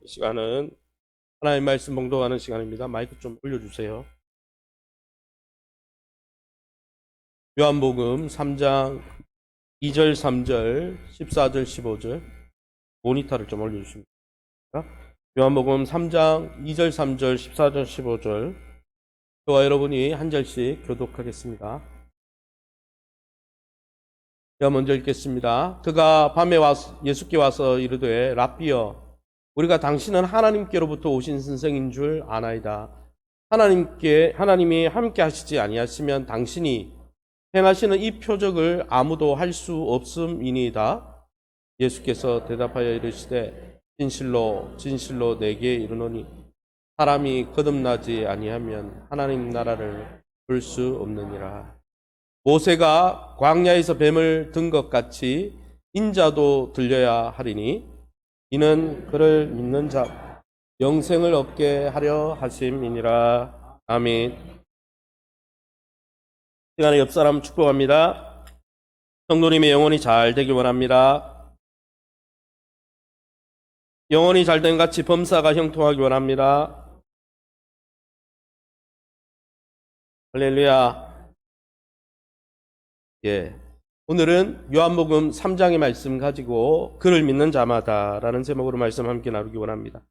이 시간은 하나님의 말씀 봉독하는 시간입니다. 마이크 좀 올려주세요. 요한복음 3장 2절, 3절, 14절, 15절 모니터를 좀 올려주십니다. 요한복음 3장 2절, 3절, 14절, 15절 저와 여러분이 한 절씩 교독하겠습니다. 제가 먼저 읽겠습니다. 그가 밤에 예수께 와서 이르되 랍비여 우리가 당신은 하나님께로부터 오신 선생인 줄 아나이다. 하나님이 함께 하시지 아니하시면 당신이 행하시는 이 표적을 아무도 할 수 없음이니이다. 예수께서 대답하여 이르시되 진실로 진실로 내게 이르노니 사람이 거듭나지 아니하면 하나님 나라를 볼 수 없느니라. 모세가 광야에서 뱀을 든 것 같이 인자도 들려야 하리니 이는 그를 믿는 자 영생을 얻게 하려 하심이니라. 아멘. 시간에 옆 사람 축복합니다. 성도님의 영혼이 잘 되길 원합니다. 영혼이 잘된 같이 범사가 형통하기 원합니다. 할렐루야. 예. 오늘은 요한복음 3장의 말씀 가지고 그를 믿는 자마다 라는 제목으로 말씀 함께 나누기 원합니다.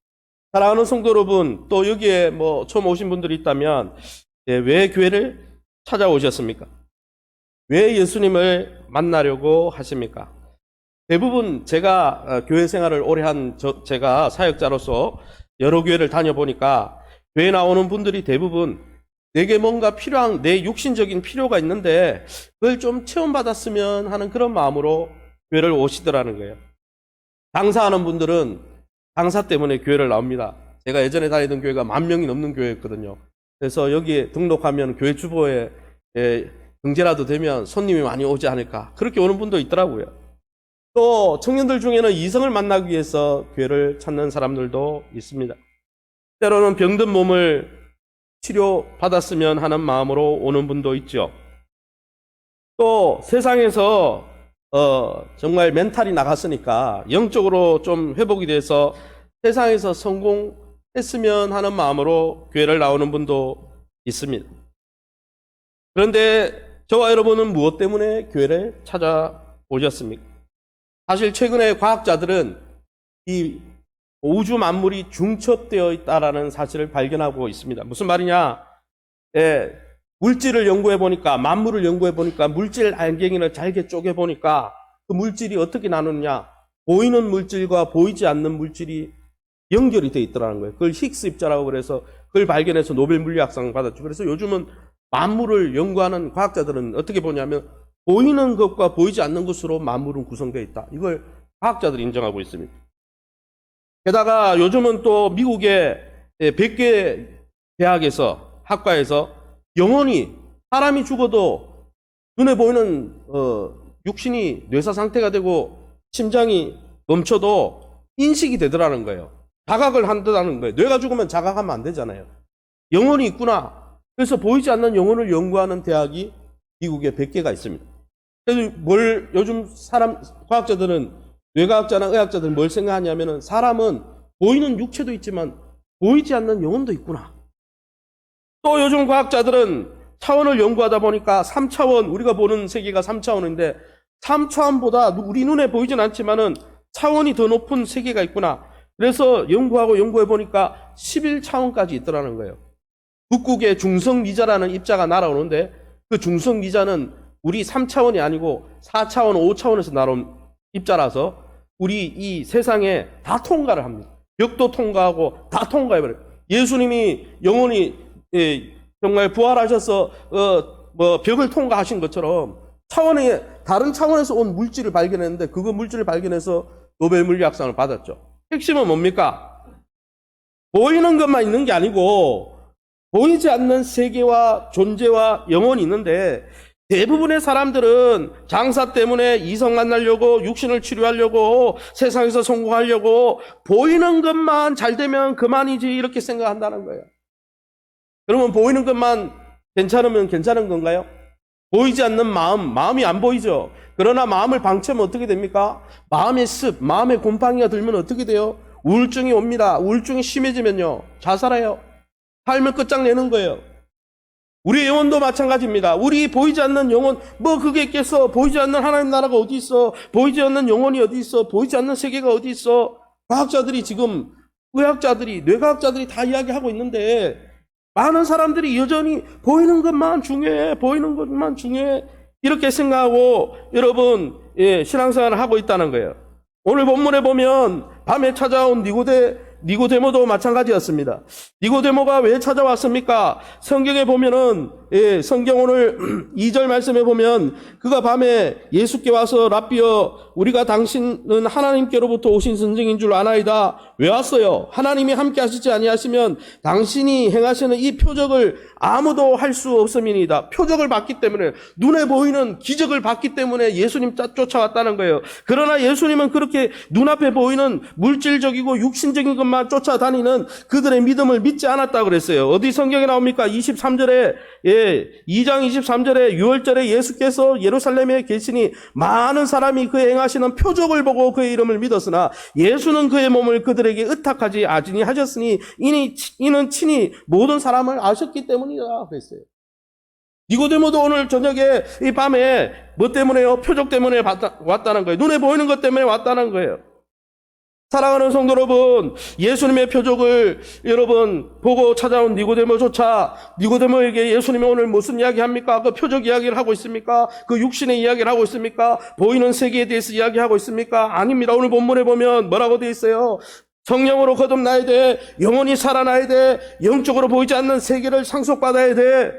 사랑하는 성도 여러분, 또 여기에 처음 오신 분들이 있다면 왜 교회를 찾아오셨습니까? 왜 예수님을 만나려고 하십니까? 대부분 제가 교회 생활을 오래 한 제가 사역자로서 여러 교회를 다녀보니까 교회 나오는 분들이 대부분 내게 뭔가 필요한 내 육신적인 필요가 있는데 그걸 좀 체험받았으면 하는 그런 마음으로 교회를 오시더라는 거예요. 강사하는 분들은 강사 때문에 교회를 나옵니다. 제가 예전에 다니던 교회가 10,000명이 넘는 교회였거든요. 그래서 여기에 등록하면 교회 주보에 등재라도 되면 손님이 많이 오지 않을까 그렇게 오는 분도 있더라고요. 또 청년들 중에는 이성을 만나기 위해서 교회를 찾는 사람들도 있습니다. 때로는 병든 몸을 치료받았으면 하는 마음으로 오는 분도 있죠. 또 세상에서 정말 멘탈이 나갔으니까 영적으로 좀 회복이 돼서 세상에서 성공했으면 하는 마음으로 교회를 나오는 분도 있습니다. 그런데 저와 여러분은 무엇 때문에 교회를 찾아오셨습니까? 사실 최근에 과학자들은 이 우주 만물이 중첩되어 있다라는 사실을 발견하고 있습니다. 무슨 말이냐? 물질을 연구해 보니까, 만물을 연구해 보니까, 물질 안경이를 잘게 쪼개 보니까 그 물질이 어떻게 나누느냐? 보이는 물질과 보이지 않는 물질이 연결이 되어 있더라는 거예요. 그걸 히그스 입자라고 그래서 그걸 발견해서 노벨 물리학상 받았죠. 그래서 요즘은 만물을 연구하는 과학자들은 어떻게 보냐면 보이는 것과 보이지 않는 것으로 만물은 구성되어 있다. 이걸 과학자들이 인정하고 있습니다. 게다가 요즘은 또 미국의 100개 대학에서 학과에서 영원히 사람이 죽어도 눈에 보이는 육신이 뇌사 상태가 되고 심장이 멈춰도 인식이 되더라는 거예요. 자각을 한다는 거예요. 뇌가 죽으면 자각하면 안 되잖아요. 영혼이 있구나. 그래서 보이지 않는 영혼을 연구하는 대학이 미국에 100개가 있습니다. 그래서 요즘 과학자들은 뇌과학자나 의학자들은 뭘 생각하냐면은 사람은 보이는 육체도 있지만 보이지 않는 영혼도 있구나. 또 요즘 과학자들은 차원을 연구하다 보니까 3차원, 우리가 보는 세계가 3차원인데 3차원보다 우리 눈에 보이진 않지만은 차원이 더 높은 세계가 있구나. 그래서 연구해 보니까 11차원까지 있더라는 거예요. 북극의 중성미자라는 입자가 날아오는데 그 중성미자는 우리 3차원이 아니고 4차원, 5차원에서 날아온 입자라서 우리 이 세상에 다 통과를 합니다. 벽도 통과하고 다 통과해버려요. 예수님이 영원히 정말 부활하셔서 벽을 통과하신 것처럼 다른 차원에서 온 물질을 발견했는데 그거 물질을 발견해서 노벨 물리학상을 받았죠. 핵심은 뭡니까? 보이는 것만 있는 게 아니고 보이지 않는 세계와 존재와 영혼이 있는데 대부분의 사람들은 장사 때문에 이성 만나려고 육신을 치료하려고 세상에서 성공하려고 보이는 것만 잘 되면 그만이지 이렇게 생각한다는 거예요. 그러면 보이는 것만 괜찮으면 괜찮은 건가요? 보이지 않는 마음이 안 보이죠. 그러나 마음을 방치하면 어떻게 됩니까? 마음의 습, 마음의 곰팡이가 들면 어떻게 돼요? 우울증이 옵니다. 우울증이 심해지면요, 자살해요. 삶을 끝장내는 거예요. 우리 영혼도 마찬가지입니다. 우리 보이지 않는 영혼, 뭐 그게 있겠어? 보이지 않는 하나님 나라가 어디 있어? 보이지 않는 영혼이 어디 있어? 보이지 않는 세계가 어디 있어? 과학자들이 지금, 의학자들이, 뇌과학자들이 다 이야기하고 있는데, 많은 사람들이 여전히 보이는 것만 중요해, 보이는 것만 중요해, 이렇게 생각하고 여러분, 신앙생활을 하고 있다는 거예요. 오늘 본문에 보면 밤에 찾아온 니고데모도 마찬가지였습니다. 니고데모가 왜 찾아왔습니까? 성경에 보면은, 성경 오늘 2절 말씀에 보면, 그가 밤에 예수께 와서 랍비여, 우리가 당신은 하나님께로부터 오신 선생인 줄 아나이다. 왜 왔어요? 하나님이 함께 하시지 아니하시면 당신이 행하시는 이 표적을 아무도 할 수 없음이니이다. 표적을 봤기 때문에, 눈에 보이는 기적을 봤기 때문에 예수님 쫓아왔다는 거예요. 그러나 예수님은 그렇게 눈앞에 보이는 물질적이고 육신적인 것만 쫓아다니는 그들의 믿음을 믿지 않았다고 그랬어요. 어디 성경에 나옵니까? 23절에, 2장 23절에 6월절에 예수께서 예루살렘에 계시니 많은 사람이 그의 행하시는 표적을 보고 그의 이름을 믿었으나 예수는 그의 몸을 그들에게 의탁하지 아니하셨으니 이는 친히 모든 사람을 아셨기 때문이다 그랬어요. 니고데모도 오늘 저녁에 이 밤에 뭐 때문에요? 표적 때문에 왔다는 거예요. 눈에 보이는 것 때문에 왔다는 거예요. 사랑하는 성도 여러분, 예수님의 표적을 여러분 보고 찾아온 니고데모조차 니고데모에게 예수님이 오늘 무슨 이야기 합니까? 그 표적 이야기를 하고 있습니까? 그 육신의 이야기를 하고 있습니까? 보이는 세계에 대해서 이야기하고 있습니까? 아닙니다. 오늘 본문에 보면 뭐라고 되어 있어요? 성령으로 거듭나야 돼. 영혼이 살아나야 돼. 영적으로 보이지 않는 세계를 상속받아야 돼.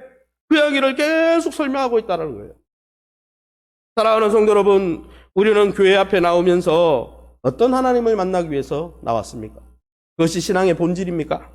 그 이야기를 계속 설명하고 있다는 거예요. 사랑하는 성도 여러분, 우리는 교회 앞에 나오면서 어떤 하나님을 만나기 위해서 나왔습니까? 그것이 신앙의 본질입니까?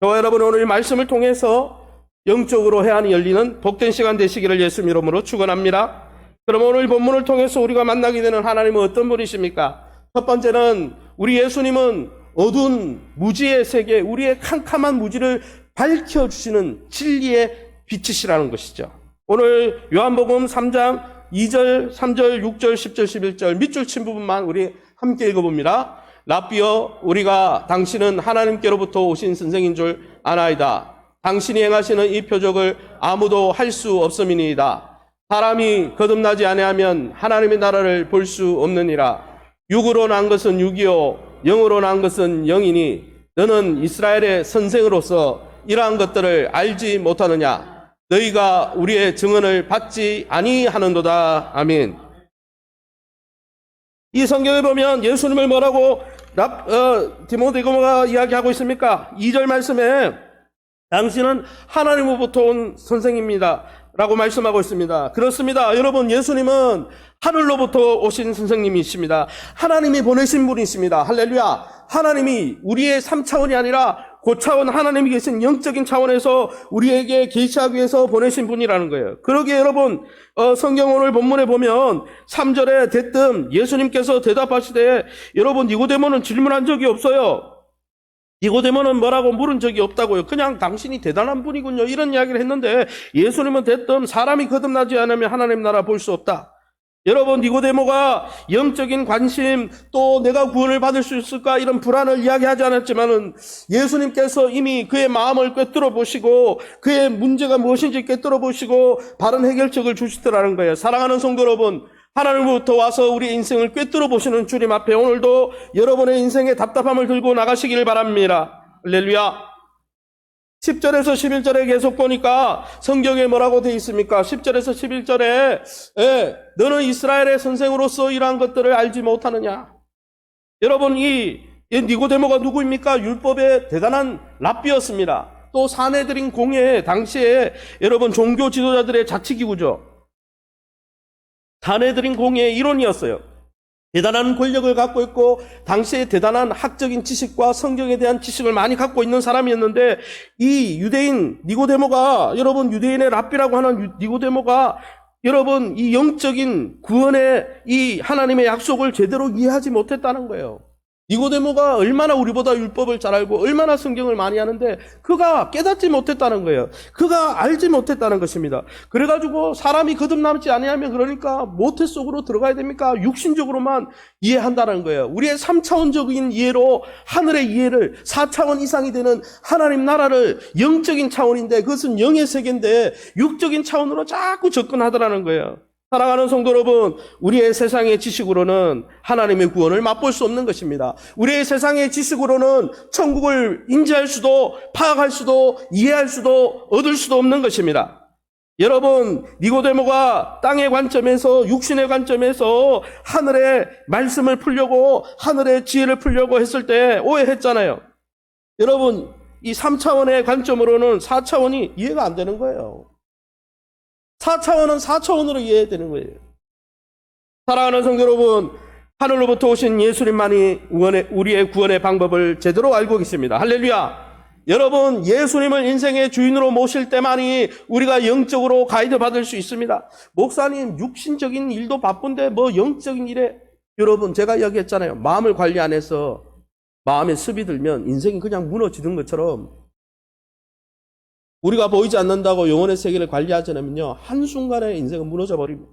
저와 여러분 오늘 이 말씀을 통해서 영적으로 해안이 열리는 복된 시간 되시기를 예수님 이름으로 축원합니다. 그럼 오늘 본문을 통해서 우리가 만나게 되는 하나님은 어떤 분이십니까? 첫 번째는 우리 예수님은 어두운 무지의 세계, 우리의 캄캄한 무지를 밝혀주시는 진리의 빛이시라는 것이죠. 오늘 요한복음 3장 2절, 3절, 6절, 10절, 11절 밑줄 친 부분만 우리 함께 읽어봅니다. 랍비여, 우리가 당신은 하나님께로부터 오신 선생인 줄 아나이다. 당신이 행하시는 이 표적을 아무도 할 수 없음이니이다. 사람이 거듭나지 아니하면 하나님의 나라를 볼 수 없느니라. 육으로 난 것은 육이요 영으로 난 것은 영이니 너는 이스라엘의 선생으로서 이러한 것들을 알지 못하느냐. 너희가 우리의 증언을 받지 아니하는도다. 아멘. 이 성경에 보면 예수님을 뭐라고 디모데고가 이야기하고 있습니까? 2절 말씀에 당신은 하나님으로부터 온 선생입니다 라고 말씀하고 있습니다. 그렇습니다. 여러분, 예수님은 하늘로부터 오신 선생님이십니다. 하나님이 보내신 분이십니다. 할렐루야. 하나님이 우리의 3차원이 아니라 고차원 하나님이 계신 영적인 차원에서 우리에게 계시하기 위해서 보내신 분이라는 거예요. 그러기에 여러분, 성경 오늘 본문에 보면 3절에 대뜸 예수님께서 대답하시되, 여러분, 니고데모는 질문한 적이 없어요. 니고데모는 뭐라고 물은 적이 없다고요. 그냥 당신이 대단한 분이군요, 이런 이야기를 했는데 예수님은 대뜸 사람이 거듭나지 않으면 하나님 나라 볼 수 없다. 여러분, 니고데모가 영적인 관심, 또 내가 구원을 받을 수 있을까 이런 불안을 이야기하지 않았지만은 예수님께서 이미 그의 마음을 꿰뚫어 보시고 그의 문제가 무엇인지 꿰뚫어 보시고 바른 해결책을 주시더라는 거예요. 사랑하는 성도 여러분, 하나님으로부터 와서 우리 인생을 꿰뚫어 보시는 주님 앞에 오늘도 여러분의 인생의 답답함을 들고 나가시기를 바랍니다. 할렐루야. 10절에서 11절에 계속 보니까 성경에 뭐라고 되어 있습니까? 10절에서 11절에 너는 이스라엘의 선생으로서 이러한 것들을 알지 못하느냐. 여러분, 이 니고데모가 누구입니까? 율법의 대단한 랍비였습니다. 또 사내들인 공회, 당시에 여러분 종교 지도자들의 자치기구죠. 사내들인 공회의 일원이었어요. 대단한 권력을 갖고 있고 당시에 대단한 학적인 지식과 성경에 대한 지식을 많이 갖고 있는 사람이었는데, 이 유대인 니고데모가, 여러분, 유대인의 랍비라고 하는 니고데모가 여러분 이 영적인 구원의 이 하나님의 약속을 제대로 이해하지 못했다는 거예요. 니고데모가 얼마나 우리보다 율법을 잘 알고 얼마나 성경을 많이 하는데 그가 깨닫지 못했다는 거예요. 그가 알지 못했다는 것입니다. 그래가지고 사람이 거듭남지 아니하면 그러니까 모태 속으로 들어가야 됩니까? 육신적으로만 이해한다는 거예요. 우리의 3차원적인 이해로 하늘의 이해를 4차원 이상이 되는 하나님 나라를 영적인 차원인데 그것은 영의 세계인데 육적인 차원으로 자꾸 접근하더라는 거예요. 사랑하는 성도 여러분, 우리의 세상의 지식으로는 하나님의 구원을 맛볼 수 없는 것입니다. 우리의 세상의 지식으로는 천국을 인지할 수도 파악할 수도 이해할 수도 얻을 수도 없는 것입니다. 여러분, 니고데모가 땅의 관점에서 육신의 관점에서 하늘의 말씀을 풀려고 하늘의 지혜를 풀려고 했을 때 오해했잖아요. 여러분, 이 3차원의 관점으로는 4차원이 이해가 안 되는 거예요. 4차원은 4차원으로 이해해야 되는 거예요. 사랑하는 성도 여러분, 하늘로부터 오신 예수님만이 우리의 구원의 방법을 제대로 알고 계십니다. 할렐루야! 여러분, 예수님을 인생의 주인으로 모실 때만이 우리가 영적으로 가이드 받을 수 있습니다. 목사님, 육신적인 일도 바쁜데 뭐 영적인 일에, 여러분, 제가 이야기했잖아요. 마음을 관리 안 해서 마음에 습이 들면 인생이 그냥 무너지는 것처럼 우리가 보이지 않는다고 영혼의 세계를 관리하지 않으면요, 한순간에 인생은 무너져 버립니다.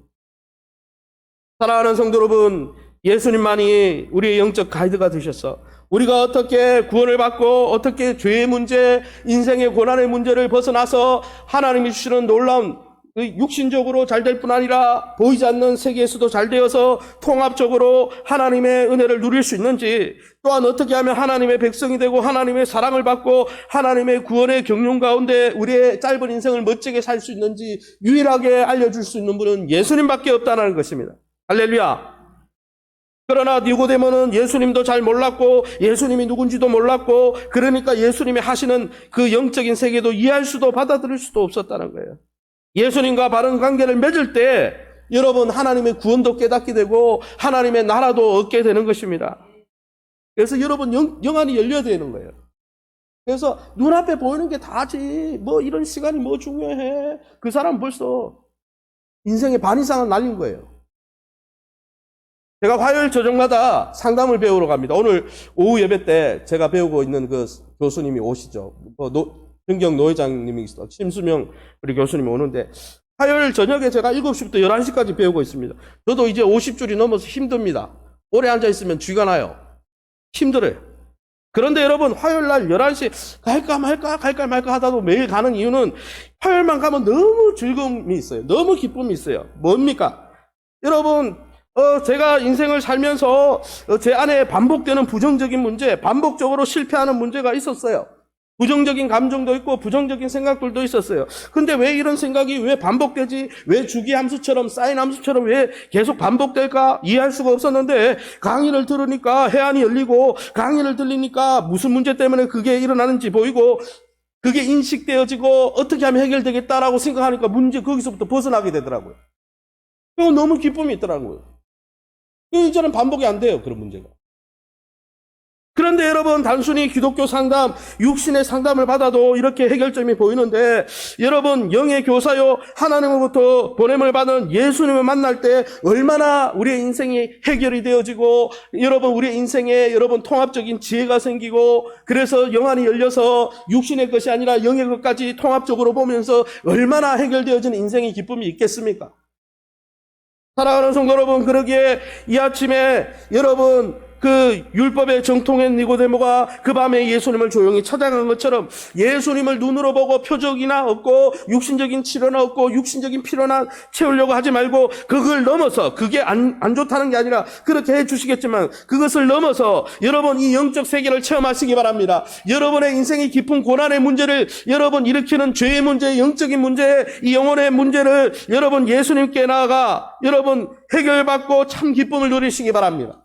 사랑하는 성도 여러분, 예수님만이 우리의 영적 가이드가 되셔서 우리가 어떻게 구원을 받고 어떻게 죄의 문제, 인생의 고난의 문제를 벗어나서 하나님이 주시는 놀라운 육신적으로 잘 될 뿐 아니라 보이지 않는 세계에서도 잘 되어서 통합적으로 하나님의 은혜를 누릴 수 있는지, 또한 어떻게 하면 하나님의 백성이 되고 하나님의 사랑을 받고 하나님의 구원의 경륜 가운데 우리의 짧은 인생을 멋지게 살 수 있는지 유일하게 알려줄 수 있는 분은 예수님밖에 없다는 것입니다. 할렐루야! 그러나 니고데모는 예수님도 잘 몰랐고 예수님이 누군지도 몰랐고 그러니까 예수님이 하시는 그 영적인 세계도 이해할 수도 받아들일 수도 없었다는 거예요. 예수님과 바른 관계를 맺을 때 여러분 하나님의 구원도 깨닫게 되고 하나님의 나라도 얻게 되는 것입니다. 그래서 여러분 영안이 열려야 되는 거예요. 그래서 눈앞에 보이는 게 다지 뭐 이런 시간이 뭐 중요해. 그 사람 벌써 인생의 반 이상은 날린 거예요. 제가 화요일 저녁마다 상담을 배우러 갑니다. 오늘 오후 예배 때 제가 배우고 있는 그 교수님이 오시죠. 정경 노회장님이 있어. 심수명 우리 교수님이 오는데 화요일 저녁에 제가 7시부터 11시까지 배우고 있습니다. 저도 이제 50줄이 넘어서 힘듭니다. 오래 앉아있으면 쥐가 나요. 힘들어요. 그런데 여러분 화요일 날 11시 갈까 말까 하다도 매일 가는 이유는 화요일만 가면 너무 즐거움이 있어요. 너무 기쁨이 있어요. 뭡니까? 여러분 제가 인생을 살면서 제 안에 반복되는 부정적인 문제, 반복적으로 실패하는 문제가 있었어요. 부정적인 감정도 있고 부정적인 생각들도 있었어요. 근데 왜 이런 생각이 왜 반복되지? 왜 주기함수처럼 사인 함수처럼 왜 계속 반복될까? 이해할 수가 없었는데 강의를 들으니까 해안이 열리고 강의를 들으니까 무슨 문제 때문에 그게 일어나는지 보이고 그게 인식되어지고 어떻게 하면 해결되겠다라고 생각하니까 문제 거기서부터 벗어나게 되더라고요. 너무 기쁨이 있더라고요. 이제는 반복이 안 돼요. 그런 문제가. 그런데 여러분 단순히 기독교 상담, 육신의 상담을 받아도 이렇게 해결점이 보이는데 여러분 영의 교사요 하나님으로부터 보냄을 받은 예수님을 만날 때 얼마나 우리의 인생이 해결이 되어지고 여러분 우리의 인생에 여러분 통합적인 지혜가 생기고 그래서 영안이 열려서 육신의 것이 아니라 영의 것까지 통합적으로 보면서 얼마나 해결되어지는 인생의 기쁨이 있겠습니까? 사랑하는 성도 여러분, 그러기에 이 아침에 여러분 그 율법의 정통한 니고데모가 그 밤에 예수님을 조용히 찾아간 것처럼 예수님을 눈으로 보고 표적이나 얻고 육신적인 치료나 얻고 육신적인 필요나 채우려고 하지 말고 그걸 넘어서 그게 안 좋다는 게 아니라 그렇게 해주시겠지만 그것을 넘어서 여러분 이 영적 세계를 체험하시기 바랍니다. 여러분의 인생의 깊은 고난의 문제를 여러분 일으키는 죄의 문제, 영적인 문제, 이 영혼의 문제를 여러분 예수님께 나아가 여러분 해결받고 참 기쁨을 누리시기 바랍니다.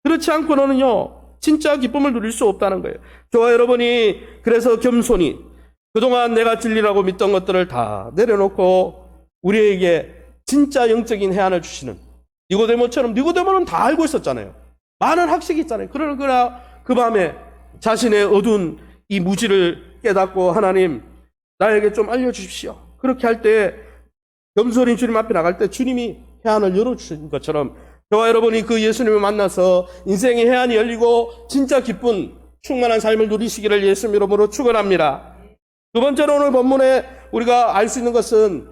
그렇지 않고는요, 진짜 기쁨을 누릴 수 없다는 거예요. 저와 여러분이 그래서 겸손히 그동안 내가 진리라고 믿던 것들을 다 내려놓고 우리에게 진짜 영적인 해안을 주시는 니고데모처럼 니고데모는 다 알고 있었잖아요. 많은 학식이 있잖아요. 그러나 그 밤에 자신의 어두운 이 무지를 깨닫고 하나님 나에게 좀 알려주십시오. 그렇게 할 때 겸손히 주님 앞에 나갈 때 주님이 해안을 열어주신 것처럼 저와 여러분이 그 예수님을 만나서 인생의 해안이 열리고 진짜 기쁜 충만한 삶을 누리시기를 예수님 이름으로 축원합니다. 두 번째로 오늘 본문에 우리가 알 수 있는 것은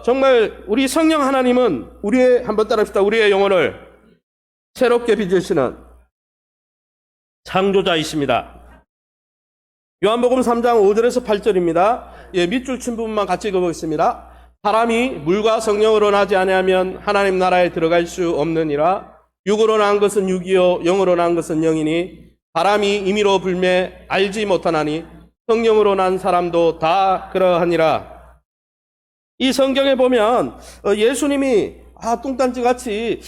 정말 우리 성령 하나님은 한번 따라합시다. 우리의 영혼을 새롭게 빚으시는 창조자이십니다. 요한복음 3장 5절에서 8절입니다. 밑줄 친 부분만 같이 읽어보겠습니다. 사람이 물과 성령으로 나지 아니하면 하나님 나라에 들어갈 수 없느니라. 육으로 난 것은 육이요 영으로 난 것은 영이니 사람이 임의로 불매 알지 못하나니 성령으로 난 사람도 다 그러하니라. 이 성경에 보면 예수님이 뚱딴지 같이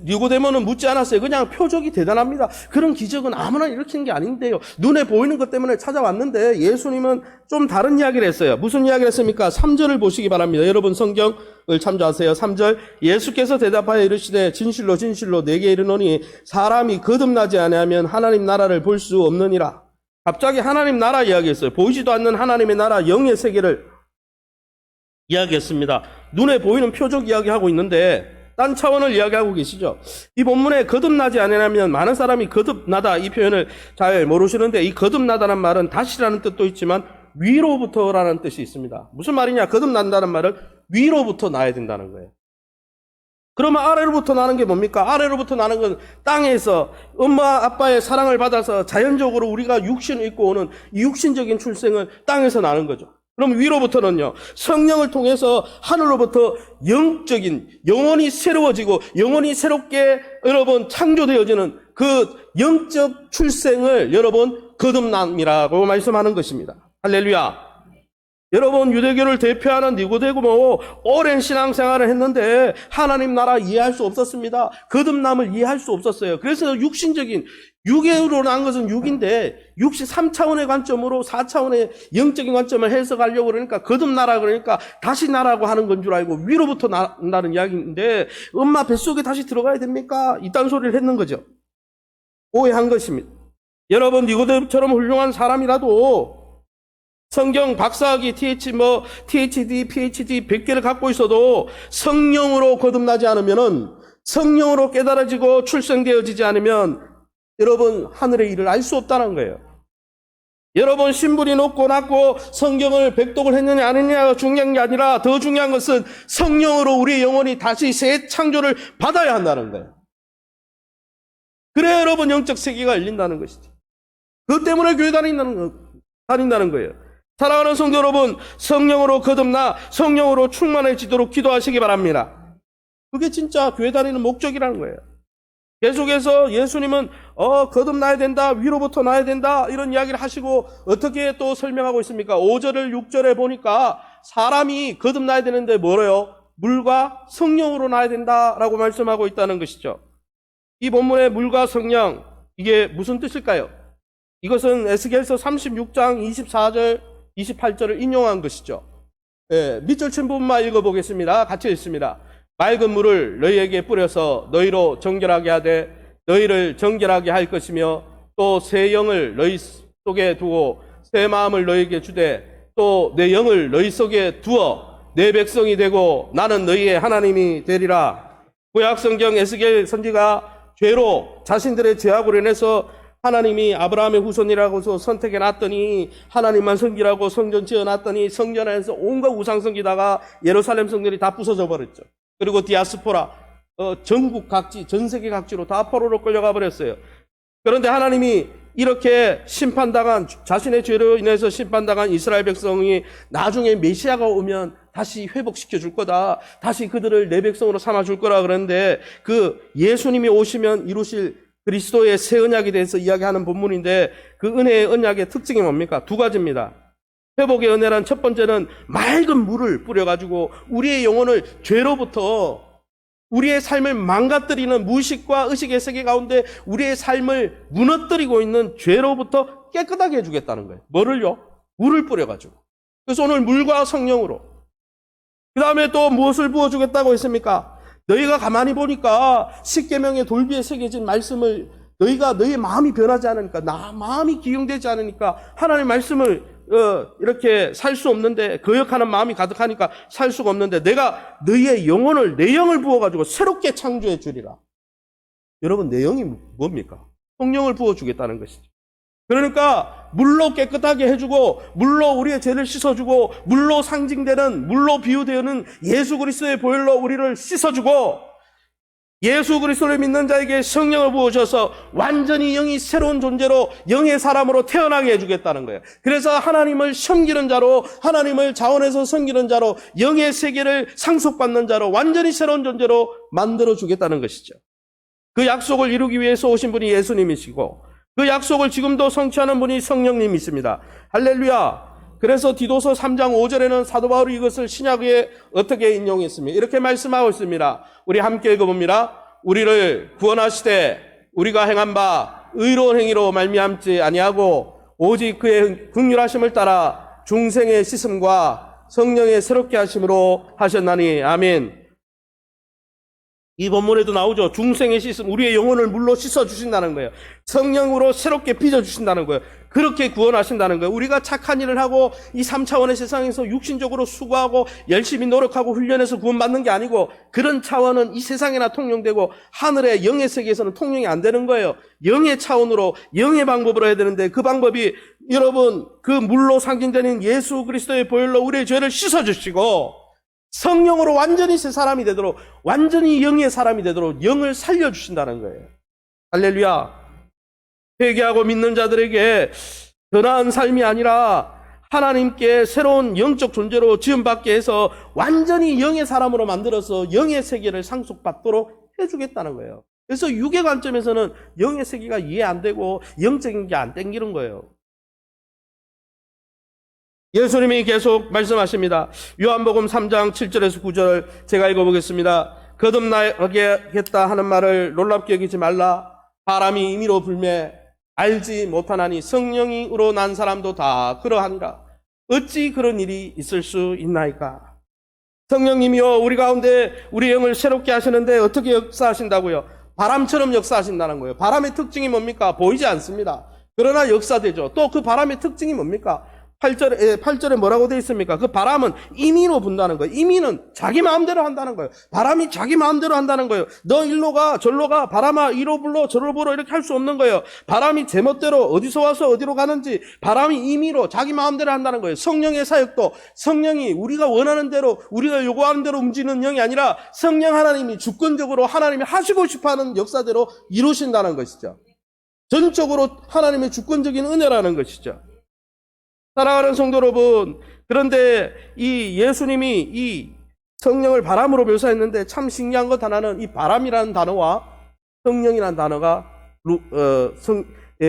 니고데모는 묻지 않았어요. 그냥 표적이 대단합니다. 그런 기적은 아무나 일으키는 게 아닌데요. 눈에 보이는 것 때문에 찾아왔는데 예수님은 좀 다른 이야기를 했어요. 무슨 이야기를 했습니까? 3절을 보시기 바랍니다. 여러분 성경을 참조하세요. 3절 예수께서 대답하여 이르시되 진실로 진실로 내게 이르노니 사람이 거듭나지 아니하면 하나님 나라를 볼 수 없느니라. 갑자기 하나님 나라 이야기했어요. 보이지도 않는 하나님의 나라 영의 세계를 이야기했습니다. 눈에 보이는 표적 이야기하고 있는데 딴 차원을 이야기하고 계시죠. 이 본문에 거듭나지 않으면 많은 사람이 거듭나다 이 표현을 잘 모르시는데 이 거듭나다는 말은 다시라는 뜻도 있지만 위로부터라는 뜻이 있습니다. 무슨 말이냐? 거듭난다는 말은 위로부터 나야 된다는 거예요. 그러면 아래로부터 나는 게 뭡니까? 아래로부터 나는 건 땅에서 엄마 아빠의 사랑을 받아서 자연적으로 우리가 육신을 입고 오는 이 육신적인 출생은 땅에서 나는 거죠. 그럼 위로부터는요, 성령을 통해서 하늘로부터 영적인, 영혼이 새로워지고, 영혼이 새롭게 여러분 창조되어지는 그 영적 출생을 여러분 거듭남이라고 말씀하는 것입니다. 할렐루야. 여러분 유대교를 대표하는 니고데모 오랜 신앙생활을 했는데 하나님 나라 이해할 수 없었습니다. 거듭남을 이해할 수 없었어요. 그래서 육신적인 육으로 난 것은 육인데 3차원의 관점으로 4차원의 영적인 관점을 해석하려고 그러니까 거듭나라 그러니까 다시 나라고 하는 건 줄 알고 위로부터 난다는 이야기인데 엄마 뱃속에 다시 들어가야 됩니까? 이딴 소리를 했는 거죠. 오해한 것입니다. 여러분 니고데모처럼 훌륭한 사람이라도 성경 박사학위, THD, PhD 100개를 갖고 있어도 성령으로 거듭나지 않으면은 성령으로 깨달아지고 출생되어지지 않으면 여러분 하늘의 일을 알 수 없다는 거예요. 여러분 신분이 높고 낮고 성경을 백독을 했느냐 안 했느냐가 중요한 게 아니라 더 중요한 것은 성령으로 우리의 영혼이 다시 새 창조를 받아야 한다는 거예요. 그래야 여러분 영적 세계가 열린다는 것이죠. 그것 때문에 교회 다닌다는 거예요. 사랑하는 성도 여러분, 성령으로 거듭나 성령으로 충만해지도록 기도하시기 바랍니다. 그게 진짜 교회 다니는 목적이라는 거예요. 계속해서 예수님은 거듭나야 된다, 위로부터 나야 된다 이런 이야기를 하시고 어떻게 또 설명하고 있습니까? 5절을 6절에 보니까 사람이 거듭나야 되는데 뭐래요? 물과 성령으로 나야 된다라고 말씀하고 있다는 것이죠. 이 본문의 물과 성령, 이게 무슨 뜻일까요? 이것은 에스겔서 36장 24절 28절을 인용한 것이죠. 밑줄 친 부분만 읽어보겠습니다. 같이 읽습니다. 맑은 물을 너희에게 뿌려서 너희로 정결하게 하되 너희를 정결하게 할 것이며 또 새 영을 너희 속에 두고 새 마음을 너희에게 주되 또 내 영을 너희 속에 두어 내 백성이 되고 나는 너희의 하나님이 되리라. 구약 성경 에스겔 선지가 죄로 자신들의 죄악으로 인해서 하나님이 아브라함의 후손이라고 해서 선택해 놨더니 하나님만 섬기라고 성전 지어놨더니 성전 안에서 온갖 우상 섬기다가 예루살렘 성전이 다 부서져 버렸죠. 그리고 디아스포라 전국 각지 전 세계 각지로 다 포로로 끌려가 버렸어요. 그런데 하나님이 이렇게 심판당한 자신의 죄로 인해서 심판당한 이스라엘 백성이 나중에 메시아가 오면 다시 회복시켜 줄 거다. 다시 그들을 내 백성으로 삼아 줄 거라 그러는데 그 예수님이 오시면 이루실 그리스도의 새 언약에 대해서 이야기하는 본문인데 그 은혜의 언약의 특징이 뭡니까? 두 가지입니다. 회복의 은혜란 첫 번째는 맑은 물을 뿌려가지고 우리의 영혼을 죄로부터 우리의 삶을 망가뜨리는 무의식과 의식의 세계 가운데 우리의 삶을 무너뜨리고 있는 죄로부터 깨끗하게 해주겠다는 거예요. 뭐를요? 물을 뿌려가지고. 그래서 오늘 물과 성령으로. 그 다음에 또 무엇을 부어주겠다고 했습니까? 너희가 가만히 보니까 십계명의 돌비에 새겨진 말씀을 너희가 너희의 마음이 변하지 않으니까 마음이 기용되지 않으니까 하나님의 말씀을 이렇게 살 수 없는데 거역하는 마음이 가득하니까 살 수가 없는데 내가 너희의 영혼을 내 영을 부어가지고 새롭게 창조해 주리라. 여러분, 내용이 뭡니까? 성령을 부어주겠다는 것이죠. 그러니까 물로 깨끗하게 해주고, 물로 우리의 죄를 씻어주고, 물로 상징되는, 물로 비유되는 예수 그리스도의 보혈로 우리를 씻어주고, 예수 그리스도를 믿는 자에게 성령을 부어주셔서 완전히 영이 새로운 존재로, 영의 사람으로 태어나게 해주겠다는 거예요. 그래서 하나님을 섬기는 자로, 하나님을 자원해서 섬기는 자로, 영의 세계를 상속받는 자로, 완전히 새로운 존재로 만들어주겠다는 것이죠. 그 약속을 이루기 위해서 오신 분이 예수님이시고, 그 약속을 지금도 성취하는 분이 성령님이십니다. 할렐루야. 그래서 디도서 3장 5절에는 사도 바울이 이것을 신약에 어떻게 인용했습니까? 이렇게 말씀하고 있습니다. 우리 함께 읽어봅니다. 우리를 구원하시되 우리가 행한 바 의로운 행위로 말미암지 아니하고 오직 그의 긍휼하심을 따라 중생의 씻음과 성령의 새롭게 하심으로 하셨나니. 아멘. 이 본문에도 나오죠. 중생의 씻음, 우리의 영혼을 물로 씻어주신다는 거예요. 성령으로 새롭게 빚어주신다는 거예요. 그렇게 구원하신다는 거예요. 우리가 착한 일을 하고 이 3차원의 세상에서 육신적으로 수고하고 열심히 노력하고 훈련해서 구원받는 게 아니고, 그런 차원은 이 세상에나 통용되고 하늘의 영의 세계에서는 통용이 안 되는 거예요. 영의 차원으로, 영의 방법으로 해야 되는데, 그 방법이 여러분, 그 물로 상징되는 예수 그리스도의 보혈로 우리의 죄를 씻어주시고, 성령으로 완전히 새 사람이 되도록, 완전히 영의 사람이 되도록 영을 살려주신다는 거예요. 할렐루야. 회개하고 믿는 자들에게 더 나은 삶이 아니라 하나님께 새로운 영적 존재로 지음받게 해서 완전히 영의 사람으로 만들어서 영의 세계를 상속받도록 해주겠다는 거예요. 그래서 육의 관점에서는 영의 세계가 이해 안 되고 영적인 게 안 땡기는 거예요. 예수님이 계속 말씀하십니다. 요한복음 3장 7절에서 9절 제가 읽어보겠습니다. 거듭나겠다 하는 말을 놀랍게 여기지 말라. 바람이 임의로 불매 알지 못하나니 성령으로 난 사람도 다 그러하니라. 어찌 그런 일이 있을 수 있나이까. 성령님이요, 우리 가운데 우리 영을 새롭게 하시는데 어떻게 역사하신다고요? 바람처럼 역사하신다는 거예요. 바람의 특징이 뭡니까? 보이지 않습니다. 그러나 역사되죠. 또 그 바람의 특징이 뭡니까? 8절에 뭐라고 되어 있습니까? 그 바람은 임의로 분다는 거예요. 임의는 자기 마음대로 한다는 거예요. 바람이 자기 마음대로 한다는 거예요. 너 일로 가, 절로 가, 바람아 이로 불러, 저로 불어, 이렇게 할 수 없는 거예요. 바람이 제멋대로 어디서 와서 어디로 가는지 바람이 임의로 자기 마음대로 한다는 거예요. 성령의 사역도 성령이 우리가 원하는 대로, 우리가 요구하는 대로 움직이는 영이 아니라 성령 하나님이 주권적으로 하나님이 하시고 싶어하는 역사대로 이루신다는 것이죠. 전적으로 하나님의 주권적인 은혜라는 것이죠. 사랑하는 성도 여러분, 그런데 이 예수님이 이 성령을 바람으로 묘사했는데 참 신기한 것 하나는 이 바람이라는 단어와 성령이라는 단어가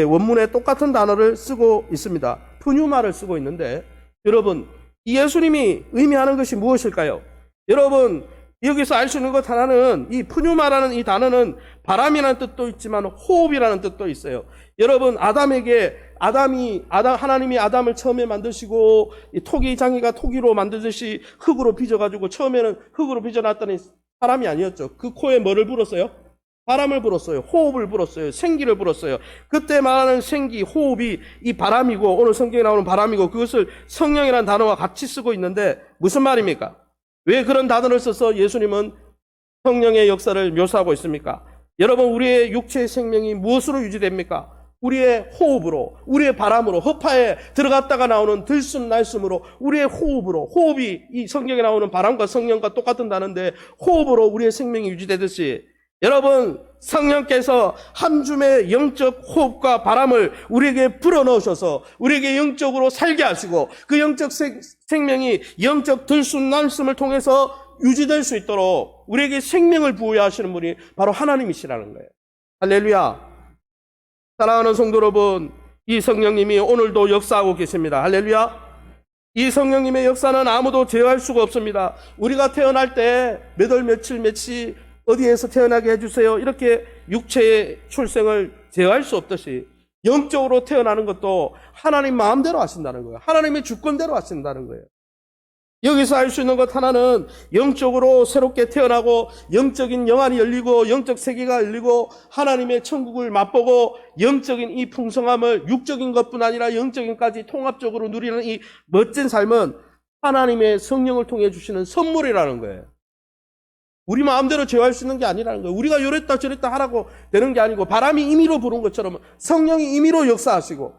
원문에 똑같은 단어를 쓰고 있습니다. 푸뉴마를 쓰고 있는데, 여러분, 이 예수님이 의미하는 것이 무엇일까요? 여러분, 여기서 알 수 있는 것 하나는 이 푸뉴마라는 이 단어는 바람이라는 뜻도 있지만 호흡이라는 뜻도 있어요. 여러분, 하나님이 아담을 처음에 만드시고 토기 장이가 토기로 만들듯이 흙으로 빚어가지고 처음에는 흙으로 빚어놨더니 사람이 아니었죠. 그 코에 뭐를 불었어요? 바람을 불었어요. 호흡을 불었어요. 생기를 불었어요. 그때 말하는 생기, 호흡이 이 바람이고, 오늘 성경에 나오는 바람이고, 그것을 성령이라는 단어와 같이 쓰고 있는데 무슨 말입니까? 왜 그런 단어를 써서 예수님은 성령의 역사를 묘사하고 있습니까? 여러분, 우리의 육체의 생명이 무엇으로 유지됩니까? 우리의 호흡으로, 우리의 바람으로, 허파에 들어갔다가 나오는 들숨 날숨으로, 우리의 호흡으로, 호흡이 이 성경에 나오는 바람과 성령과 똑같은 단어인데 호흡으로 우리의 생명이 유지되듯이, 여러분, 성령께서 한 줌의 영적 호흡과 바람을 우리에게 불어넣으셔서 우리에게 영적으로 살게 하시고, 그 영적 생명이 영적 들숨 날숨을 통해서 유지될 수 있도록 우리에게 생명을 부여하시는 분이 바로 하나님이시라는 거예요. 할렐루야. 사랑하는 성도 여러분, 이 성령님이 오늘도 역사하고 계십니다. 할렐루야. 이 성령님의 역사는 아무도 제어할 수가 없습니다. 우리가 태어날 때 몇 월 며칠 며칠 어디에서 태어나게 해주세요, 이렇게 육체의 출생을 제어할 수 없듯이 영적으로 태어나는 것도 하나님 마음대로 하신다는 거예요. 하나님의 주권대로 하신다는 거예요. 여기서 알 수 있는 것 하나는 영적으로 새롭게 태어나고 영적인 영안이 열리고 영적 세계가 열리고 하나님의 천국을 맛보고 영적인 이 풍성함을 육적인 것뿐 아니라 영적인까지 통합적으로 누리는 이 멋진 삶은 하나님의 성령을 통해 주시는 선물이라는 거예요. 우리 마음대로 제어할 수 있는 게 아니라는 거예요. 우리가 요랬다 저랬다 하라고 되는 게 아니고 바람이 임의로 부는 것처럼 성령이 임의로 역사하시고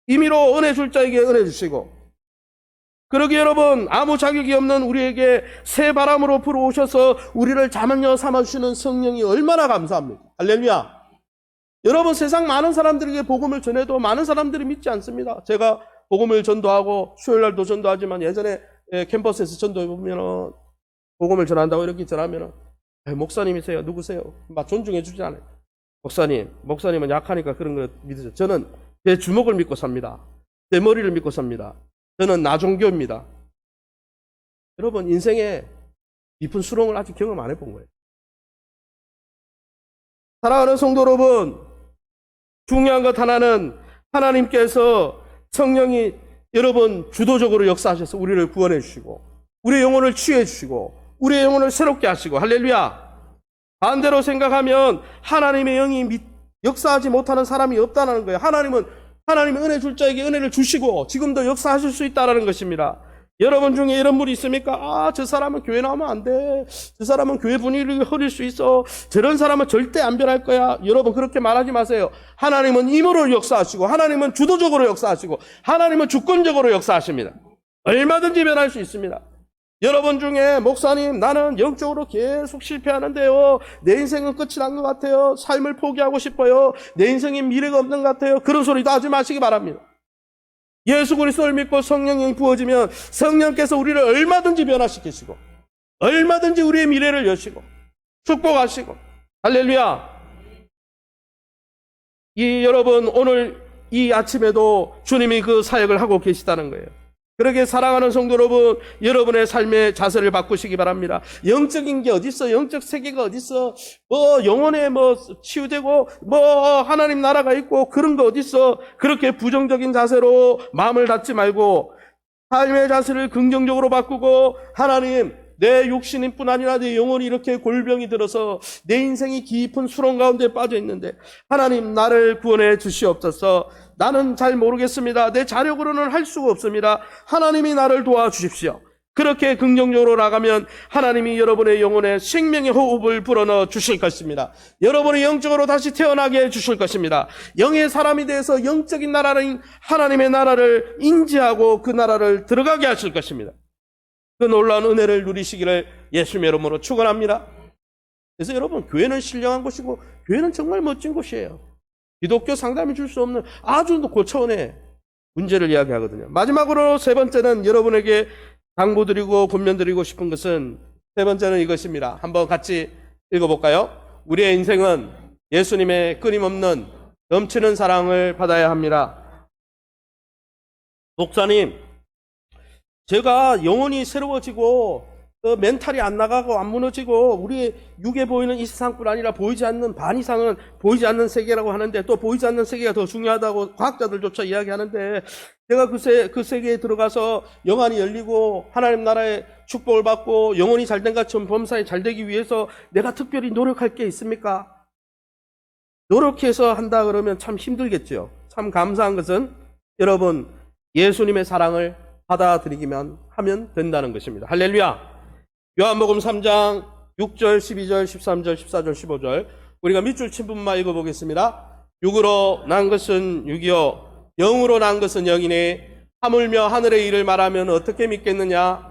임의로 은혜 줄 자에게 은혜 주시고 그러기에 여러분 아무 자격이 없는 우리에게 새 바람으로 불어오셔서 우리를 자만여 삼아주시는 성령이 얼마나 감사합니까? 할렐루야. 여러분 세상 많은 사람들에게 복음을 전해도 많은 사람들이 믿지 않습니다. 제가 복음을 전도하고 수요일날도 전도하지만 예전에 캠퍼스에서 전도해보면 복음을 전한다고 이렇게 전하면 목사님이세요? 누구세요? 막 존중해 주지 않아요. 목사님은 약하니까 그런 걸 믿으세요. 저는 제 주먹을 믿고 삽니다. 제 머리를 믿고 삽니다. 저는 나종교입니다. 여러분 인생에 깊은 수렁을 아직 경험 안 해본 거예요. 사랑하는 성도 여러분, 중요한 것 하나는 하나님께서 성령이 여러분 주도적으로 역사하셔서 우리를 구원해 주시고 우리의 영혼을 치유해 주시고 우리의 영혼을 새롭게 하시고 할렐루야. 반대로 생각하면 하나님의 영이 역사하지 못하는 사람이 없다는 거예요. 하나님은 은혜 줄 자에게 은혜를 주시고 지금도 역사하실 수 있다는 것입니다. 여러분 중에 이런 분이 있습니까? 저 사람은 교회 나오면 안 돼. 저 사람은 교회 분위기를 흐릴 수 있어. 저런 사람은 절대 안 변할 거야. 여러분 그렇게 말하지 마세요. 하나님은 임으로 역사하시고 하나님은 주도적으로 역사하시고 하나님은 주권적으로 역사하십니다. 얼마든지 변할 수 있습니다. 여러분 중에 목사님 나는 영적으로 계속 실패하는데요. 내 인생은 끝이 난 것 같아요. 삶을 포기하고 싶어요. 내 인생에 미래가 없는 것 같아요. 그런 소리도 하지 마시기 바랍니다. 예수 그리스도를 믿고 성령이 부어지면 성령께서 우리를 얼마든지 변화시키시고 얼마든지 우리의 미래를 여시고 축복하시고 할렐루야. 여러분 오늘 이 아침에도 주님이 그 사역을 하고 계시다는 거예요. 그렇게 사랑하는 성도 여러분, 여러분의 삶의 자세를 바꾸시기 바랍니다. 영적인 게 어디 있어? 영적 세계가 어디 있어? 영혼에 치유되고 하나님 나라가 있고 그런 거 어디 있어? 그렇게 부정적인 자세로 마음을 닫지 말고 삶의 자세를 긍정적으로 바꾸고 하나님 내 육신뿐 아니라 내 영혼이 이렇게 골병이 들어서 내 인생이 깊은 수렁 가운데 빠져 있는데 하나님 나를 구원해 주시옵소서. 나는 잘 모르겠습니다. 내 자력으로는 할 수가 없습니다. 하나님이 나를 도와주십시오. 그렇게 긍정적으로 나가면 하나님이 여러분의 영혼에 생명의 호흡을 불어넣어 주실 것입니다. 여러분의 영적으로 다시 태어나게 해 주실 것입니다. 영의 사람이 돼서 영적인 나라인 하나님의 나라를 인지하고 그 나라를 들어가게 하실 것입니다. 그 놀라운 은혜를 누리시기를 예수님의 이름으로 축원합니다. 그래서 여러분 교회는 신령한 곳이고 교회는 정말 멋진 곳이에요. 기독교 상담이 줄 수 없는 아주 고차원의 문제를 이야기하거든요. 마지막으로 세 번째는 여러분에게 당부드리고 권면드리고 싶은 것은 세 번째는 이것입니다. 한번 같이 읽어볼까요? 우리의 인생은 예수님의 끊임없는 넘치는 사랑을 받아야 합니다. 목사님, 제가 영혼이 새로워지고 멘탈이 안 나가고 안 무너지고 우리 육에 보이는 이 세상뿐 아니라 보이지 않는 반 이상은 보이지 않는 세계라고 하는데 또 보이지 않는 세계가 더 중요하다고 과학자들조차 이야기하는데 제가 그 세계에 들어가서 영안이 열리고 하나님 나라의 축복을 받고 영혼이 잘된 것처럼 범사에 잘되기 위해서 내가 특별히 노력할 게 있습니까? 노력해서 한다 그러면 참 힘들겠죠. 참 감사한 것은 여러분 예수님의 사랑을 받아들이기만 하면 된다는 것입니다. 할렐루야. 요한복음 3장 6절, 12절, 13절, 14절, 15절 우리가 밑줄 친 부분만 읽어보겠습니다. 육으로 난 것은 육이요 영으로 난 것은 영이니 하물며 하늘의 일을 말하면 어떻게 믿겠느냐.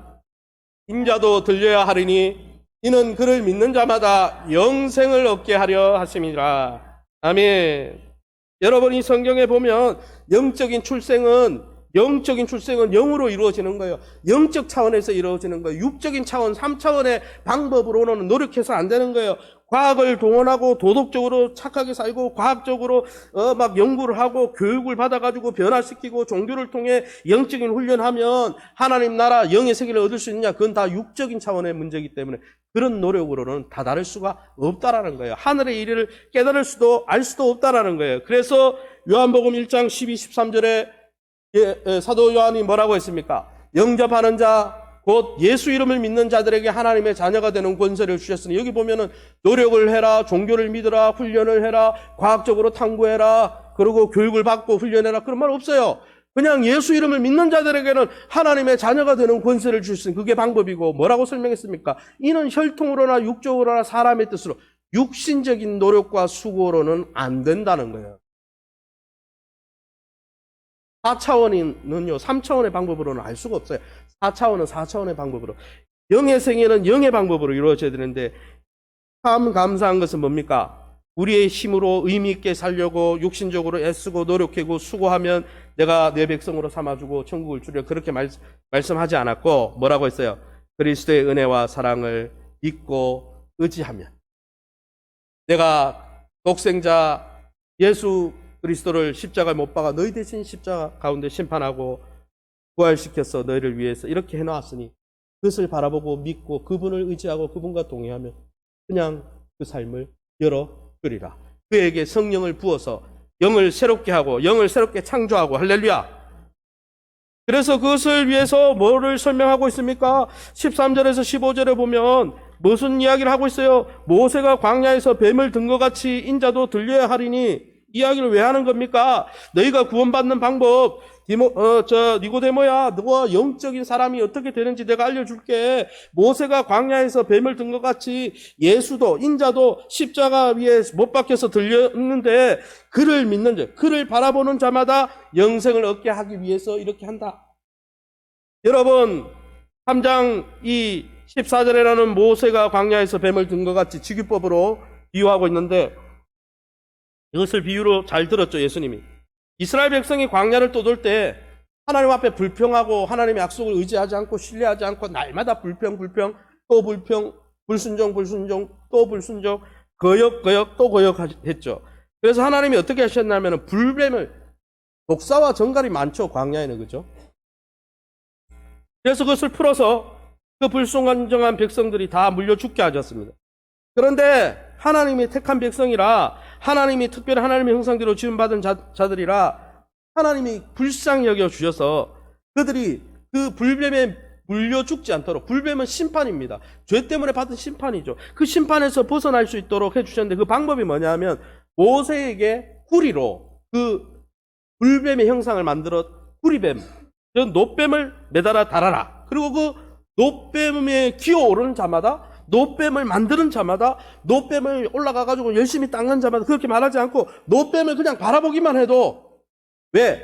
인자도 들려야 하리니 이는 그를 믿는 자마다 영생을 얻게 하려 하심이라. 아멘. 여러분이 성경에 보면 영적인 출생은 영으로 이루어지는 거예요. 영적 차원에서 이루어지는 거예요. 육적인 차원, 3차원의 방법으로는 노력해서 안 되는 거예요. 과학을 동원하고 도덕적으로 착하게 살고 과학적으로 막 연구를 하고 교육을 받아가지고 변화시키고 종교를 통해 영적인 훈련하면 하나님 나라 영의 세계를 얻을 수 있느냐? 그건 다 육적인 차원의 문제이기 때문에 그런 노력으로는 다다를 수가 없다라는 거예요. 하늘의 일을 깨달을 수도 알 수도 없다라는 거예요. 그래서 요한복음 1장 12, 13절에 사도 요한이 뭐라고 했습니까? 영접하는 자, 곧 예수 이름을 믿는 자들에게 하나님의 자녀가 되는 권세를 주셨으니 여기 보면은 노력을 해라, 종교를 믿어라, 훈련을 해라, 과학적으로 탐구해라, 그리고 교육을 받고 훈련해라 그런 말 없어요. 그냥 예수 이름을 믿는 자들에게는 하나님의 자녀가 되는 권세를 줄 수 있는 그게 방법이고 뭐라고 설명했습니까? 이는 혈통으로나 육적으로나 사람의 뜻으로 육신적인 노력과 수고로는 안 된다는 거예요. 4차원은요, 3차원의 방법으로는 알 수가 없어요. 4차원은 4차원의 방법으로. 영의 생애는 영의 방법으로 이루어져야 되는데, 참 감사한 것은 뭡니까? 우리의 힘으로 의미 있게 살려고 육신적으로 애쓰고 노력하고 수고하면 내가 내 백성으로 삼아주고 천국을 주려 그렇게 말씀하지 않았고 뭐라고 했어요? 그리스도의 은혜와 사랑을 믿고 의지하면 내가 독생자 예수 그리스도를 십자가에 못 박아 너희 대신 십자가 가운데 심판하고 부활시켜서 너희를 위해서 이렇게 해놓았으니 그것을 바라보고 믿고 그분을 의지하고 그분과 동행하면 그냥 그 삶을 열어주리라. 그에게 성령을 부어서 영을 새롭게 하고 영을 새롭게 창조하고 할렐루야. 그래서 그것을 위해서 뭐를 설명하고 있습니까? 13절에서 15절에 보면 무슨 이야기를 하고 있어요? 모세가 광야에서 뱀을 든 것 같이 인자도 들려야 하리니 이야기를 왜 하는 겁니까? 너희가 구원받는 방법 니고데모야, 너가 영적인 사람이 어떻게 되는지 내가 알려줄게. 모세가 광야에서 뱀을 든 것 같이 예수도 인자도 십자가 위에 못 박혀서 들렸는데 그를 믿는 자, 그를 바라보는 자마다 영생을 얻게 하기 위해서 이렇게 한다. 여러분 3장 이 14절에라는 모세가 광야에서 뱀을 든 것 같이 직유법으로 비유하고 있는데 이것을 비유로 잘 들었죠, 예수님이. 이스라엘 백성이 광야를 떠돌 때 하나님 앞에 불평하고 하나님의 약속을 의지하지 않고 신뢰하지 않고 날마다 불평, 또 불평, 불순종, 또 불순종, 거역, 또 거역했죠. 그래서 하나님이 어떻게 하셨냐면 불뱀을, 독사와 정갈이 많죠, 광야에는. 그죠? 그래서 그것을 풀어서 그 불순종한 백성들이 다 물려 죽게 하셨습니다. 그런데 하나님이 택한 백성이라 하나님이 특별히 하나님의 형상대로 지음받은 자들이라 하나님이 불쌍히 여겨 주셔서 그들이 그 불뱀에 물려 죽지 않도록, 불뱀은 심판입니다. 죄 때문에 받은 심판이죠. 그 심판에서 벗어날 수 있도록 해주셨는데 그 방법이 뭐냐면 모세에게 구리로 그 불뱀의 형상을 만들어 구리뱀, 즉 노뱀을 매달아 달아라. 그리고 그 노뱀에 기어오르는 자마다, 노뱀을 만드는 자마다, 노뱀을 올라가가지고 열심히 닦는 자마다 그렇게 말하지 않고 노뱀을 그냥 바라보기만 해도, 왜?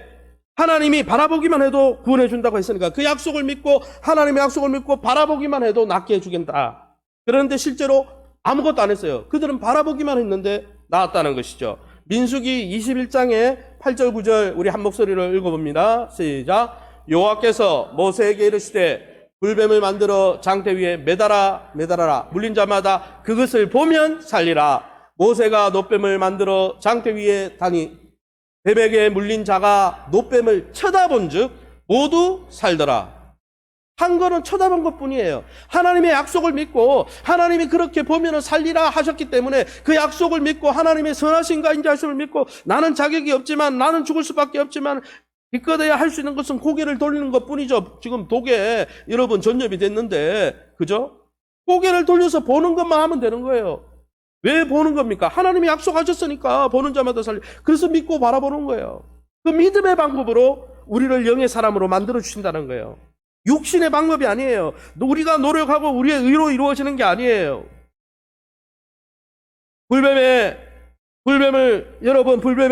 하나님이 바라보기만 해도 구원해 준다고 했으니까 그 약속을 믿고 하나님의 약속을 믿고 바라보기만 해도 낫게 해주겠다. 그런데 실제로 아무것도 안 했어요. 그들은 바라보기만 했는데 나았다는 것이죠. 민수기 21장에 8절 9절 우리 한 목소리로 읽어봅니다. 시작. 여호와께서 모세에게 이르시되 불뱀을 만들어 장대 위에 매달아라. 물린 자마다 그것을 보면 살리라. 모세가 노뱀을 만들어 장대 위에 다니 뱀에게 물린 자가 노뱀을 쳐다본 즉 모두 살더라. 한 거는 쳐다본 것 뿐이에요. 하나님의 약속을 믿고 하나님이 그렇게 보면 살리라 하셨기 때문에 그 약속을 믿고 하나님의 선하신가 인자하심을 믿고 나는 자격이 없지만, 나는 죽을 수밖에 없지만 기껏해야 할 수 있는 것은 고개를 돌리는 것 뿐이죠. 지금 독에 여러분 전염이 됐는데, 그죠? 고개를 돌려서 보는 것만 하면 되는 거예요. 왜 보는 겁니까? 하나님이 약속하셨으니까 보는 자마다 살리. 그래서 믿고 바라보는 거예요. 그 믿음의 방법으로 우리를 영의 사람으로 만들어 주신다는 거예요. 육신의 방법이 아니에요. 우리가 노력하고 우리의 의로 이루어지는 게 아니에요. 불뱀에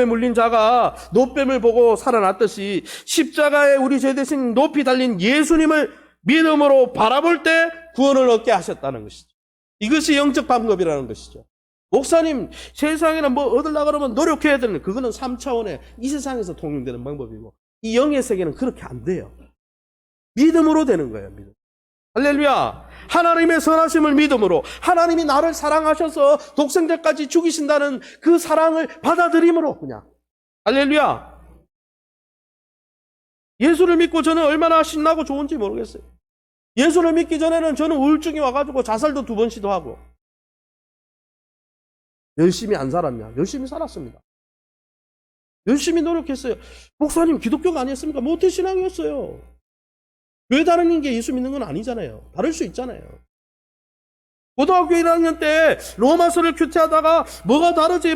물린 자가 노뱀을 보고 살아났듯이 십자가에 우리 죄 대신 높이 달린 예수님을 믿음으로 바라볼 때 구원을 얻게 하셨다는 것이죠. 이것이 영적 방법이라는 것이죠. 목사님, 세상에는 뭐 얻으려고 그러면 노력해야 되는, 그거는 3차원의 이 세상에서 통용되는 방법이고, 이 영의 세계는 그렇게 안 돼요. 믿음으로 되는 거예요, 믿음. 할렐루야. 하나님의 선하심을 믿음으로, 하나님이 나를 사랑하셔서 독생자까지 죽이신다는 그 사랑을 받아들임으로 그냥. 할렐루야. 예수를 믿고 저는 얼마나 신나고 좋은지 모르겠어요. 예수를 믿기 전에는 저는 우울증이 와가지고 자살도 2번 시도하고. 열심히 안 살았냐? 열심히 살았습니다. 열심히 노력했어요. 목사님, 기독교가 아니었습니까? 모태신앙이었어요. 왜 다른 게 예수 믿는 건 아니잖아요. 다를 수 있잖아요. 고등학교 1학년 때 로마서를 큐티하다가 뭐가 다르지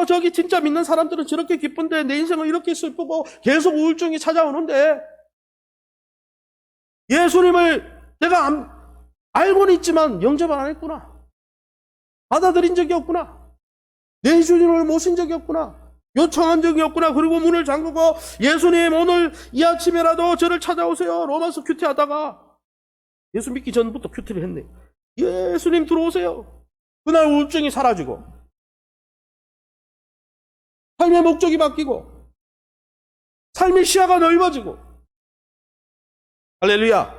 저기 진짜 믿는 사람들은 저렇게 기쁜데 내 인생은 이렇게 슬프고 계속 우울증이 찾아오는데 예수님을 내가 알고는 있지만 영접을 안 했구나. 받아들인 적이 없구나. 내 주님을 모신 적이 없구나. 요청한 적이 없구나. 그리고 문을 잠그고 예수님 오늘 이 아침에라도 저를 찾아오세요. 로마서 큐티하다가 예수 믿기 전부터 큐티를 했네. 예수님 들어오세요. 그날 우울증이 사라지고 삶의 목적이 바뀌고 삶의 시야가 넓어지고 할렐루야.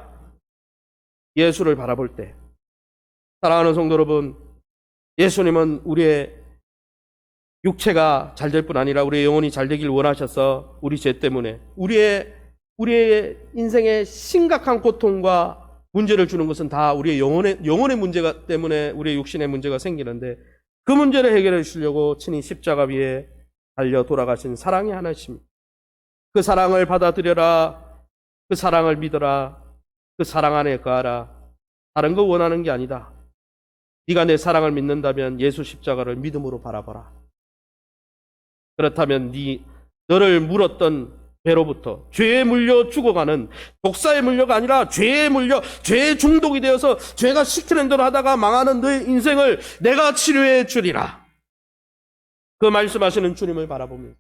예수를 바라볼 때 사랑하는 성도 여러분, 예수님은 우리의 육체가 잘 될 뿐 아니라 우리의 영혼이 잘 되길 원하셔서 우리 죄 때문에 우리의 인생의 심각한 고통과 문제를 주는 것은 다 우리의 영혼의 문제가 때문에 우리의 육신의 문제가 생기는데 그 문제를 해결해 주시려고 친히 십자가 위에 달려 돌아가신 사랑의 하나님입니다. 그 사랑을 받아들여라. 그 사랑을 믿어라. 그 사랑 안에 거하라. 다른 거 원하는 게 아니다. 네가 내 사랑을 믿는다면 예수 십자가를 믿음으로 바라봐라. 그렇다면 너를 물었던 배로부터 죄에 물려 죽어가는 독사에 물려가 아니라 죄에 물려 죄에 중독이 되어서 죄가 시키는 대로 하다가 망하는 너의 인생을 내가 치료해 주리라. 그 말씀하시는 주님을 바라보면서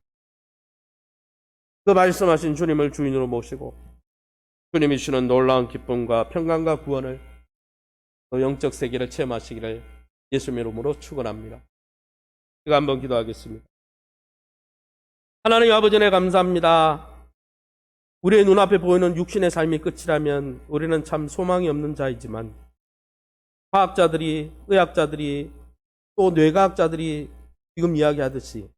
그 말씀하신 주님을 주인으로 모시고 주님이 주시는 놀라운 기쁨과 평강과 구원을 또 영적 세계를 체험하시기를 예수님의 이름으로 축원합니다. 제가 한번 기도하겠습니다. 하나님 아버지, 네 감사합니다. 우리의 눈앞에 보이는 육신의 삶이 끝이라면 우리는 참 소망이 없는 자이지만 과학자들이, 의학자들이 또 뇌과학자들이 지금 이야기하듯이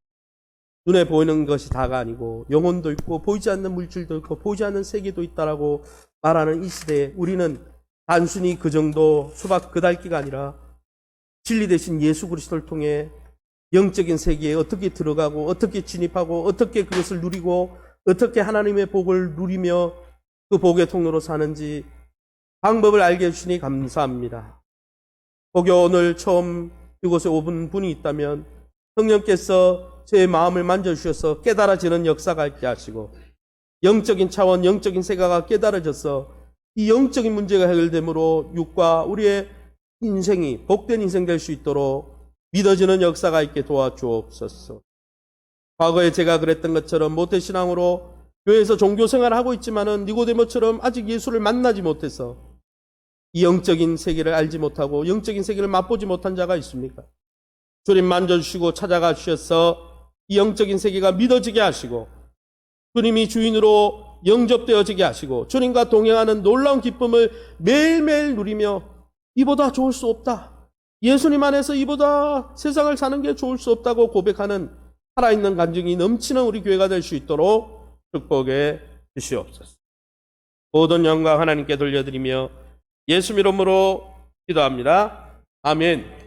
눈에 보이는 것이 다가 아니고 영혼도 있고 보이지 않는 물질도 있고 보이지 않는 세계도 있다라고 말하는 이 시대에 우리는 단순히 그 정도 수박 그달기가 아니라 진리 대신 예수 그리스도를 통해 영적인 세계에 어떻게 들어가고 어떻게 진입하고 어떻게 그것을 누리고 어떻게 하나님의 복을 누리며 그 복의 통로로 사는지 방법을 알게 해주시니 감사합니다. 혹여 오늘 처음 이곳에 오분 분이 있다면 성령께서 제 마음을 만져주셔서 깨달아지는 역사가 있게 하시고 영적인 차원, 영적인 세계가 깨달아져서 이 영적인 문제가 해결됨으로 육과 우리의 인생이 복된 인생 될 수 있도록 믿어지는 역사가 있게 도와주옵소서. 과거에 제가 그랬던 것처럼 모태신앙으로 교회에서 종교생활을 하고 있지만은 니고데모처럼 아직 예수를 만나지 못해서 이 영적인 세계를 알지 못하고 영적인 세계를 맛보지 못한 자가 있습니까? 주님 만져주시고 찾아가 주셔서 이 영적인 세계가 믿어지게 하시고 주님이 주인으로 영접되어지게 하시고 주님과 동행하는 놀라운 기쁨을 매일매일 누리며 이보다 좋을 수 없다. 예수님 안에서 이보다 세상을 사는 게 좋을 수 없다고 고백하는 살아있는 간증이 넘치는 우리 교회가 될 수 있도록 축복해 주시옵소서. 모든 영광 하나님께 돌려드리며 예수 이름으로 기도합니다. 아멘.